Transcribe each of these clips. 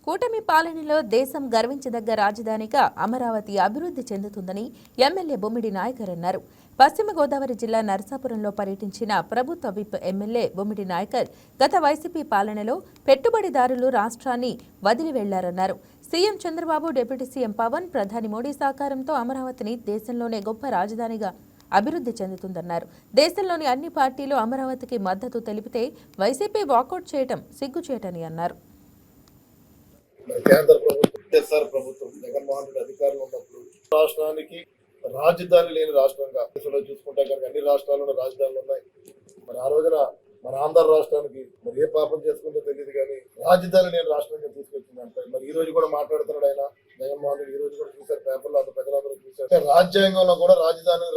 కూటమి పాలనలో దేశం గర్వించదగ్గ రాజధానిగా అమరావతి అభివృద్ధి చెందుతుందని ఎమ్మెల్యే బొమ్మిడి నాయకర్ అన్నారు. పశ్చిమ గోదావరి జిల్లా నరసాపురంలో పర్యటించిన ప్రభుత్వ విప్ ఎమ్మెల్యే బొమ్మిడి నాయకర్ గత వైసీపీ పాలనలో పెట్టుబడిదారులు రాష్ట్రాన్ని వదిలి వెళ్లారన్నారు. CM Chandrababu, deputy CM Pawan, ప్రధాని మోడీ సహకారంతో అమరావతిని దేశంలోనే గొప్ప రాజధానిగా అభివృద్ధి చెందుతుందన్నారు. దేశంలోని అన్ని పార్టీలు అమరావతికి మద్దతు తెలిపితే వైసీపీ వాకౌట్ చేయడం సిగ్గుచేటని అన్నారు. కేంద్ర ప్రభుత్వం, ఎస్ఆర్ ప్రభుత్వం, జగన్మోహన్ రెడ్డి అధికారంలో ఉన్నప్పుడు రాష్ట్రానికి రాజధాని లేని రాష్ట్రంగా దేశంలో చూసుకుంటే కనుక అన్ని రాష్ట్రాల్లో రాజధానులు ఉన్నాయి. మరి ఆ రోజున మన ఆంధ్ర రాష్ట్రానికి మరి ఏ పాపం చేసుకుందో తెలియదు కానీ రాజధాని లేని రాష్ట్రంగా తీసుకొచ్చింది అంటారు. మరి ఈ రోజు కూడా మాట్లాడుతున్నాడు ఆయన జగన్మోహన్ రెడ్డి. ఈ రోజు కూడా చూశారు, పేపర్లో అంత ప్రజలందరూ చూశారు. రాజ్యాంగంలో కూడా రాజధాని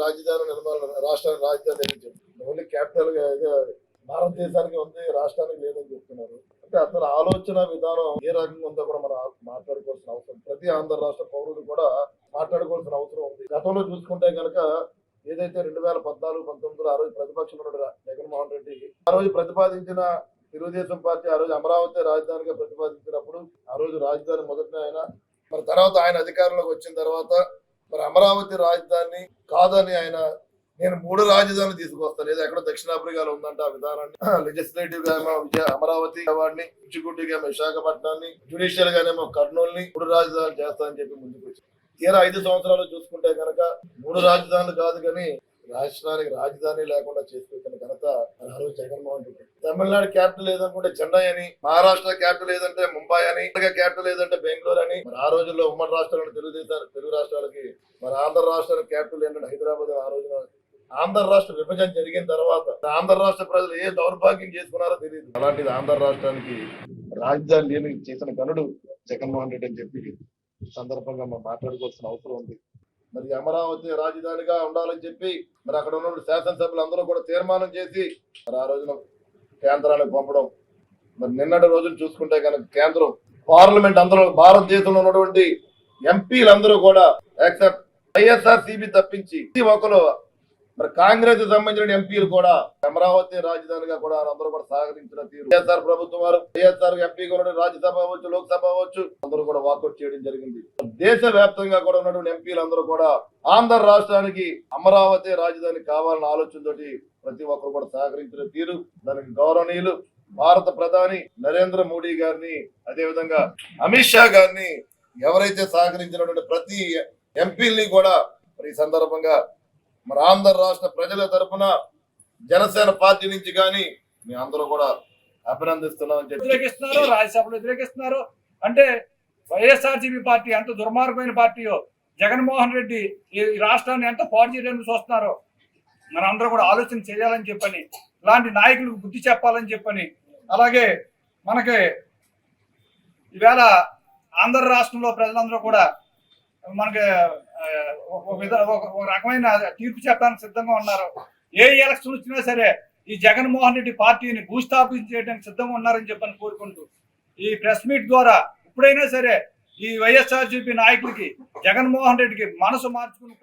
నిర్మాణ రాష్ట్రానికి రాజధాని లేదని చెప్తుంది. ఓన్లీ క్యాపిటల్ భారతదేశానికి ఉంది, రాష్ట్రానికి లేదని చెప్తున్నారు. అంటే అతని ఆలోచన విధానం ఏ రకంగా ఉందో కూడా మనం మాట్లాడుకోవాల్సిన అవసరం, ప్రతి ఆంధ్ర రాష్ట్ర పౌరులు కూడా మాట్లాడుకోవాల్సిన అవసరం ఉంది. గతంలో చూసుకుంటే కనుక ఏదైతే 2014-19 ఆ రోజు ప్రతిపక్షంలో జగన్మోహన్ రెడ్డి ఆ రోజు ప్రతిపాదించిన తెలుగుదేశం పార్టీ ఆ రోజు అమరావతి రాజధానిగా ప్రతిపాదించినప్పుడు ఆ రోజు రాజధాని మొదట ఆయన, మరి తర్వాత ఆయన అధికారంలోకి వచ్చిన తర్వాత మరి అమరావతి రాజధాని కాదని ఆయన నేను 3 రాజధానులు తీసుకొస్తాను, లేదా ఎక్కడో దక్షిణాఫ్రికాలో ఉందంటే ఆ విధానాన్ని, లెజిస్లేటివ్ గా ఏమో అమరావతి వాడిని, ఎగ్జిక్యూటివ్ గా విశాఖపట్నాన్ని, జ్యుడిషియల్ గానేమో కర్నూలుని 3 రాజధానులు చేస్తానని చెప్పి ముందుకు వచ్చి తీరా 5 సంవత్సరాలు చూసుకుంటే కనుక 3 రాజధానులు కాదు కానీ రాష్ట్రానికి రాజధాని లేకుండా చేసుకుంటున్న ఘనత ఆ రోజు జగన్మోహన్ రెడ్డి. తమిళనాడు క్యాపిటల్ ఏదనుకుంటే చెన్నై అని, మహారాష్ట్ర క్యాపిటల్ ఏదంటే ముంబై అని, క్యాపిటల్ ఏదంటే బెంగళూరు అని. మరి ఆ రోజుల్లో ఉమ్మడి రాష్ట్రాలను తెలుగు రాష్ట్రాలకి మరి ఆంధ్ర రాష్ట్రానికి క్యాపిటల్ ఏంటంటే హైదరాబాద్. ఆ రోజున ఆంధ్ర రాష్ట్ర విభజన జరిగిన తర్వాత ఆంధ్ర రాష్ట్ర ప్రజలు ఏ దౌర్భాగ్యం చేసుకున్నారో తెలియదు. అలాంటిది ఆంధ్ర రాష్ట్రానికి రాజధాని లేని చేసిన గనుడు జగన్మోహన్ రెడ్డి అని చెప్పి సందర్భంగా మనం మాట్లాడుకోవాల్సిన అవసరం ఉంది. మరి అమరావతి రాజధానిగా ఉండాలని చెప్పి మరి అక్కడ ఉన్న శాసనసభ్యులు అందరూ కూడా తీర్మానం చేసి మరి ఆ రోజున కేంద్రానికి పంపడం. మరి నిన్నటి రోజులు చూసుకుంటే కనుక కేంద్రం పార్లమెంట్ అందరూ భారతదేశంలో ఉన్నటువంటి ఎంపీలందరూ కూడా ఎక్సెప్ట్ వైఎస్ఆర్సీపీ తప్పించి ఒకరు మరి కాంగ్రెస్ సంబంధించిన ఎంపీలు కూడా అమరావతి రాజధానిగా కూడా అందరూ కూడా సహకరించిన తీరు వైఎస్ఆర్ ప్రభుత్వం వారు, వైఎస్ఆర్ ఎంపీగా ఉన్న రాజ్యసభ అవ్వచ్చు, లోక్సభ అవ్వచ్చు, అందరూ కూడా వాకౌట్ చేయడం జరిగింది. దేశ వ్యాప్తంగా కూడా ఉన్నటువంటి ఎంపీలు అందరూ కూడా ఆంధ్ర రాష్ట్రానికి అమరావతి రాజధాని కావాలన్న ఆలోచనతోటి ప్రతి ఒక్కరు కూడా సహకరించిన తీరు దానికి గౌరవనీయులు భారత ప్రధాని నరేంద్ర మోడీ గారిని, అదేవిధంగా అమిత్ షా గారిని ఎవరైతే సహకరించినటువంటి ప్రతి ఎంపీల్ని కూడా మరి ఈ సందర్భంగా మరి ఆంధ్ర రాష్ట్ర ప్రజల తరఫున జనసేన పార్టీ నుంచి కానీ మీ అందరూ కూడా అభినందిస్తున్నామని చెప్పి వ్యతిరేకిస్తున్నారు, రాజ్యసభలో వ్యతిరేకిస్తున్నారు. అంటే వైఎస్ఆర్సీపీ పార్టీ ఎంత దుర్మార్గమైన పార్టీయో, జగన్మోహన్ రెడ్డి ఈ రాష్ట్రాన్ని ఎంత పాడు చేయడానికి చూస్తున్నారో మన అందరూ కూడా ఆలోచన చేయాలని చెప్పని, ఇలాంటి నాయకులకు బుద్ధి చెప్పాలని చెప్పని, అలాగే మనకి ఈవేళ ఆంధ్ర రాష్ట్రంలో ప్రజలందరూ కూడా మనకి ఒక రకమైన తీర్పు చెప్పడానికి సిద్ధంగా ఉన్నారు. ఏ ఎలక్షన్ వచ్చినా సరే ఈ జగన్మోహన్ రెడ్డి పార్టీని భూస్థాపన చేయడానికి సిద్ధంగా ఉన్నారని చెప్పని కోరుకుంటూ ఈ ప్రెస్ మీట్ ద్వారా ఇప్పుడైనా సరే ఈ వైఎస్ఆర్సీపీ నాయకులకి జగన్మోహన్ రెడ్డికి మనసు మార్చుకుని